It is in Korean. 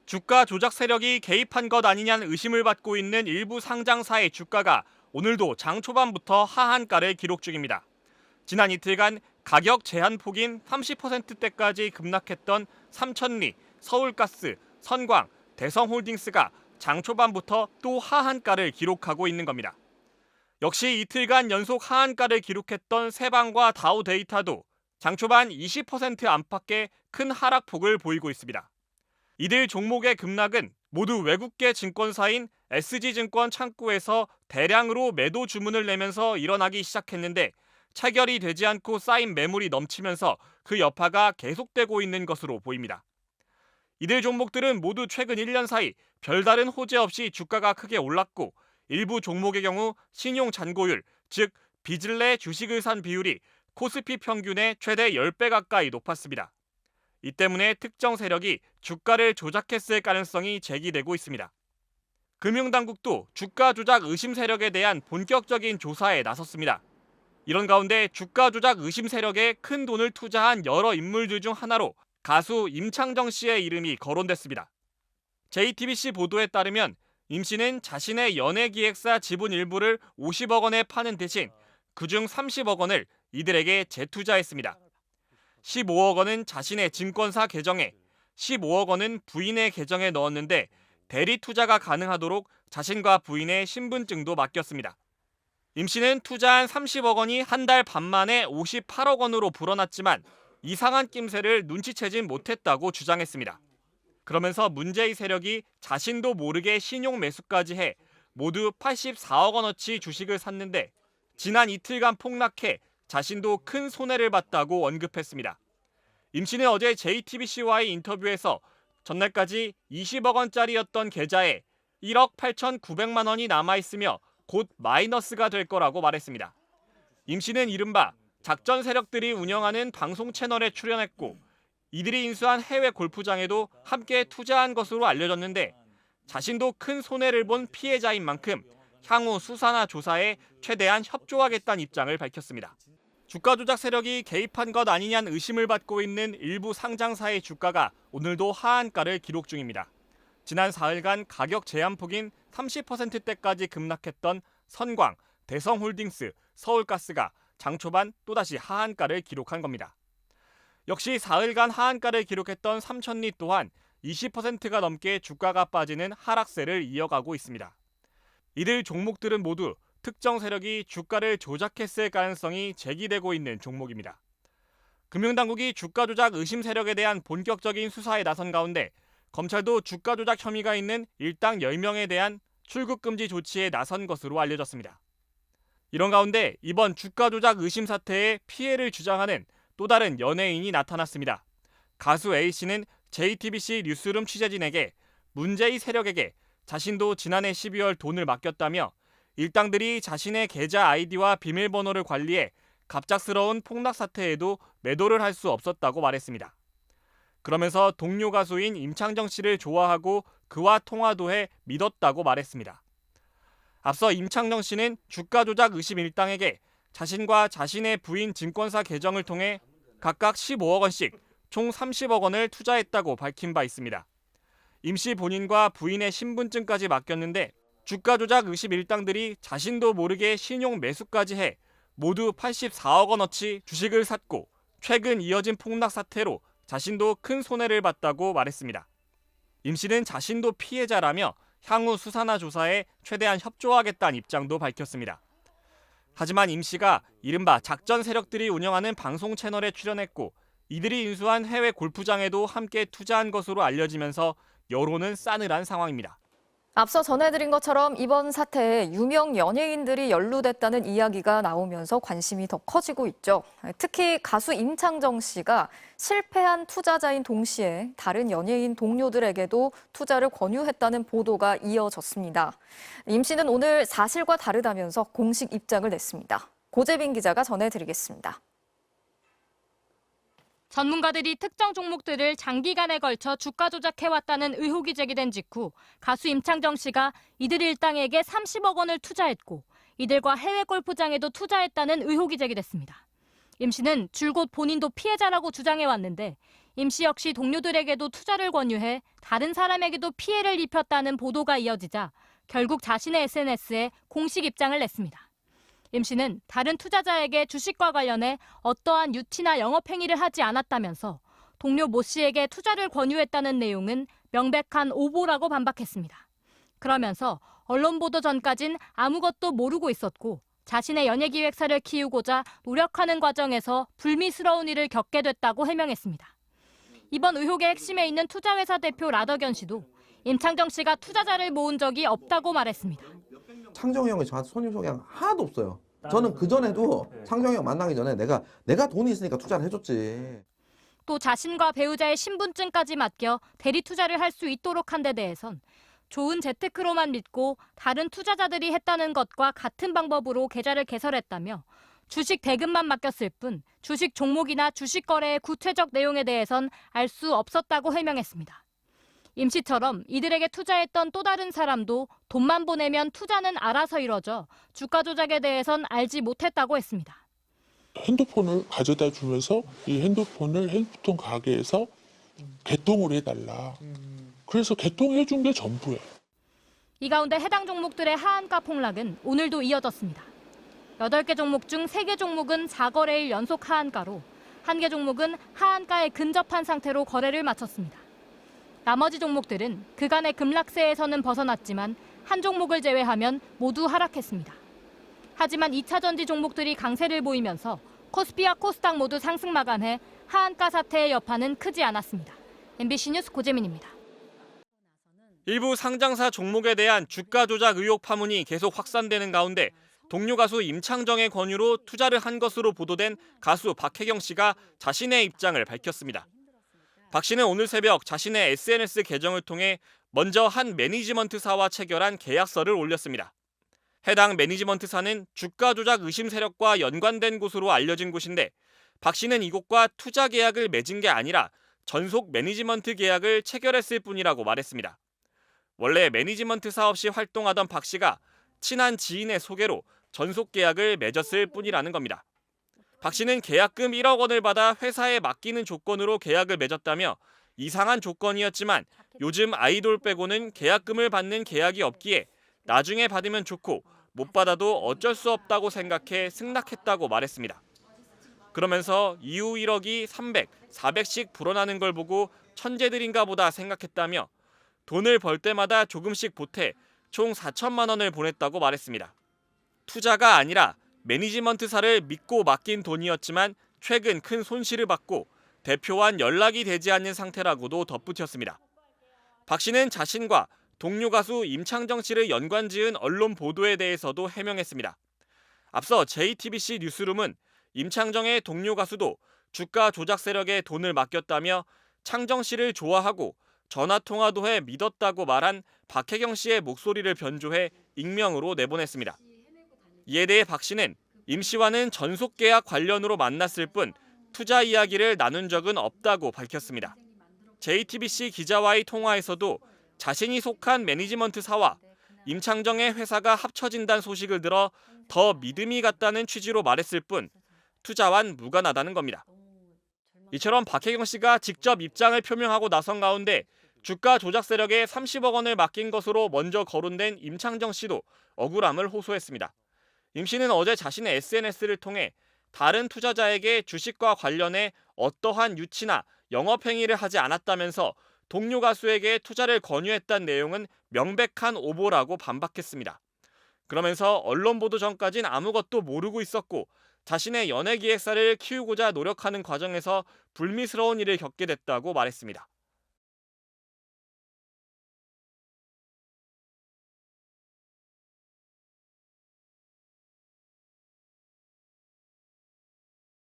주가 조작 세력이 개입한 것 아니냐는 의심을 받고 있는 일부 상장사의 주가가 오늘도 장 초반부터 하한가를 기록 중입니다. 지난 이틀간 가격 제한폭인 30%대까지 급락했던 삼천리, 서울가스, 선광, 대성홀딩스가 장 초반부터 또 하한가를 기록하고 있는 겁니다. 역시 이틀간 연속 하한가를 기록했던 세방과 다우데이터도 장 초반 20% 안팎의 큰 하락폭을 보이고 있습니다. 이들 종목의 급락은 모두 외국계 증권사인 SG증권 창구에서 대량으로 매도 주문을 내면서 일어나기 시작했는데 체결이 되지 않고 쌓인 매물이 넘치면서 그 여파가 계속되고 있는 것으로 보입니다. 이들 종목들은 모두 최근 1년 사이 별다른 호재 없이 주가가 크게 올랐고 일부 종목의 경우 신용 잔고율, 즉 빚을 내 주식을 산 비율이 코스피 평균의 최대 10배 가까이 높았습니다. 이 때문에 특정 세력이 주가를 조작했을 가능성이 제기되고 있습니다. 금융당국도 주가 조작 의심 세력에 대한 본격적인 조사에 나섰습니다. 이런 가운데 주가 조작 의심 세력에 큰 돈을 투자한 여러 인물들 중 하나로 가수 임창정 씨의 이름이 거론됐습니다. JTBC 보도에 따르면 임 씨는 자신의 연예기획사 지분 일부를 50억 원에 파는 대신 그중 30억 원을 이들에게 재투자했습니다. 15억 원은 자신의 증권사 계정에, 15억 원은 부인의 계정에 넣었는데 대리 투자가 가능하도록 자신과 부인의 신분증도 맡겼습니다. 임 씨는 투자한 30억 원이 한 달 반 만에 58억 원으로 불어났지만 이상한 낌새를 눈치채진 못했다고 주장했습니다. 그러면서 문제의 세력이 자신도 모르게 신용 매수까지 해 모두 84억 원어치 주식을 샀는데 지난 이틀간 폭락해 자신도 큰 손해를 봤다고 언급했습니다. 임 씨는 어제 JTBC와의 인터뷰에서 전날까지 20억 원짜리였던 계좌에 1억 8,900만 원이 남아있으며 곧 마이너스가 될 거라고 말했습니다. 임 씨는 이른바 작전 세력들이 운영하는 방송 채널에 출연했고 이들이 인수한 해외 골프장에도 함께 투자한 것으로 알려졌는데 자신도 큰 손해를 본 피해자인 만큼 향후 수사나 조사에 최대한 협조하겠다는 입장을 밝혔습니다. 주가 조작 세력이 개입한 것 아니냐는 의심을 받고 있는 일부 상장사의 주가가 오늘도 하한가를 기록 중입니다. 지난 4일간 가격 제한폭인 30%대까지 급락했던 선광, 대성홀딩스, 서울가스가 장 초반 또다시 하한가를 기록한 겁니다. 역시 4일간 하한가를 기록했던 삼천리 또한 20%가 넘게 주가가 빠지는 하락세를 이어가고 있습니다. 이들 종목들은 모두 특정 세력이 주가를 조작했을 가능성이 제기되고 있는 종목입니다. 금융당국이 주가 조작 의심 세력에 대한 본격적인 수사에 나선 가운데 검찰도 주가 조작 혐의가 있는 일당 10명에 대한 출국 금지 조치에 나선 것으로 알려졌습니다. 이런 가운데 이번 주가 조작 의심 사태에 피해를 주장하는 또 다른 연예인이 나타났습니다. 가수 A씨는 JTBC 뉴스룸 취재진에게 문제의 세력에게 자신도 지난해 12월 돈을 맡겼다며 일당들이 자신의 계좌 아이디와 비밀번호를 관리해 갑작스러운 폭락 사태에도 매도를 할 수 없었다고 말했습니다. 그러면서 동료 가수인 임창정 씨를 좋아하고 그와 통화도 해 믿었다고 말했습니다. 앞서 임창정 씨는 주가 조작 의심 일당에게 자신과 자신의 부인 증권사 계정을 통해 각각 15억 원씩 총 30억 원을 투자했다고 밝힌 바 있습니다. 임 씨 본인과 부인의 신분증까지 맡겼는데 주가 조작 의심 일당들이 자신도 모르게 신용 매수까지 해 모두 84억 원어치 주식을 샀고 최근 이어진 폭락 사태로 자신도 큰 손해를 봤다고 말했습니다. 임 씨는 자신도 피해자라며 향후 수사나 조사에 최대한 협조하겠다는 입장도 밝혔습니다. 하지만 임 씨가 이른바 작전 세력들이 운영하는 방송 채널에 출연했고 이들이 인수한 해외 골프장에도 함께 투자한 것으로 알려지면서 여론은 싸늘한 상황입니다. 앞서 전해드린 것처럼 이번 사태에 유명 연예인들이 연루됐다는 이야기가 나오면서 관심이 더 커지고 있죠. 특히 가수 임창정 씨가 실패한 투자자인 동시에 다른 연예인 동료들에게도 투자를 권유했다는 보도가 이어졌습니다. 임 씨는 오늘 사실과 다르다면서 공식 입장을 냈습니다. 고재빈 기자가 전해드리겠습니다. 전문가들이 특정 종목들을 장기간에 걸쳐 주가 조작해왔다는 의혹이 제기된 직후 가수 임창정 씨가 이들 일당에게 30억 원을 투자했고 이들과 해외 골프장에도 투자했다는 의혹이 제기됐습니다. 임 씨는 줄곧 본인도 피해자라고 주장해왔는데 임 씨 역시 동료들에게도 투자를 권유해 다른 사람에게도 피해를 입혔다는 보도가 이어지자 결국 자신의 SNS에 공식 입장을 냈습니다. 임 씨는 다른 투자자에게 주식과 관련해 어떠한 유치나 영업행위를 하지 않았다면서 동료 모 씨에게 투자를 권유했다는 내용은 명백한 오보라고 반박했습니다. 그러면서 언론 보도 전까진 아무것도 모르고 있었고 자신의 연예기획사를 키우고자 노력하는 과정에서 불미스러운 일을 겪게 됐다고 해명했습니다. 이번 의혹의 핵심에 있는 투자회사 대표 라더견 씨도 임창정 씨가 투자자를 모은 적이 없다고 말했습니다. 창정이 형이 저한테 손님 소개한 거 하나도 없어요. 저는 그전에도 창정이 형 만나기 전에 내가 돈이 있으니까 투자를 해줬지. 또 자신과 배우자의 신분증까지 맡겨 대리 투자를 할 수 있도록 한 데 대해선 좋은 재테크로만 믿고 다른 투자자들이 했다는 것과 같은 방법으로 계좌를 개설했다며 주식 대금만 맡겼을 뿐 주식 종목이나 주식 거래의 구체적 내용에 대해선 알 수 없었다고 해명했습니다. 임 씨처럼 이들에게 투자했던 또 다른 사람도 돈만 보내면 투자는 알아서 이뤄져 주가 조작에 대해선 알지 못했다고 했습니다. 핸드폰을 가져다 주면서 이 핸드폰을 핸드폰 가게에서 개통을 해달라. 그래서 개통해 준 게 전부예요. 이 가운데 해당 종목들의 하한가 폭락은 오늘도 이어졌습니다. 8개 종목 중 3개 종목은 4거래일 연속 하한가로 1개 종목은 하한가에 근접한 상태로 거래를 마쳤습니다. 나머지 종목들은 그간의 급락세에서는 벗어났지만 한 종목을 제외하면 모두 하락했습니다. 하지만 2차전지 종목들이 강세를 보이면서 코스피와 코스닥 모두 상승 마감해 하한가 사태의 여파는 크지 않았습니다. MBC 뉴스 고재민입니다. 일부 상장사 종목에 대한 주가 조작 의혹 파문이 계속 확산되는 가운데 동료 가수 임창정의 권유로 투자를 한 것으로 보도된 가수 박혜경 씨가 자신의 입장을 밝혔습니다. 박 씨는 오늘 새벽 자신의 SNS 계정을 통해 먼저 한 매니지먼트사와 체결한 계약서를 올렸습니다. 해당 매니지먼트사는 주가 조작 의심 세력과 연관된 곳으로 알려진 곳인데 박 씨는 이곳과 투자 계약을 맺은 게 아니라 전속 매니지먼트 계약을 체결했을 뿐이라고 말했습니다. 원래 매니지먼트사 없이 활동하던 박 씨가 친한 지인의 소개로 전속 계약을 맺었을 뿐이라는 겁니다. 박 씨는 계약금 1억 원을 받아 회사에 맡기는 조건으로 계약을 맺었다며 이상한 조건이었지만 요즘 아이돌 빼고는 계약금을 받는 계약이 없기에 나중에 받으면 좋고 못 받아도 어쩔 수 없다고 생각해 승낙했다고 말했습니다. 그러면서 이후 1억이 300, 400씩 불어나는 걸 보고 천재들인가 보다 생각했다며 돈을 벌 때마다 조금씩 보태 총 4천만 원을 보냈다고 말했습니다. 투자가 아니라 매니지먼트사를 믿고 맡긴 돈이었지만 최근 큰 손실을 받고 대표와는 연락이 되지 않는 상태라고도 덧붙였습니다. 박 씨는 자신과 동료 가수 임창정 씨를 연관지은 언론 보도에 대해서도 해명했습니다. 앞서 JTBC 뉴스룸은 임창정의 동료 가수도 주가 조작 세력에 돈을 맡겼다며 창정 씨를 좋아하고 전화통화도 해 믿었다고 말한 박혜경 씨의 목소리를 변조해 익명으로 내보냈습니다. 이에 대해 박 씨는 임 씨와는 전속계약 관련으로 만났을 뿐 투자 이야기를 나눈 적은 없다고 밝혔습니다. JTBC 기자와의 통화에서도 자신이 속한 매니지먼트사와 임창정의 회사가 합쳐진다는 소식을 들어 더 믿음이 갔다는 취지로 말했을 뿐 투자와는 무관하다는 겁니다. 이처럼 박혜경 씨가 직접 입장을 표명하고 나선 가운데 주가 조작 세력에 30억 원을 맡긴 것으로 먼저 거론된 임창정 씨도 억울함을 호소했습니다. 임 씨는 어제 자신의 SNS를 통해 다른 투자자에게 주식과 관련해 어떠한 유치나 영업행위를 하지 않았다면서 동료 가수에게 투자를 권유했다는 내용은 명백한 오보라고 반박했습니다. 그러면서 언론 보도 전까진 아무것도 모르고 있었고 자신의 연예기획사를 키우고자 노력하는 과정에서 불미스러운 일을 겪게 됐다고 말했습니다.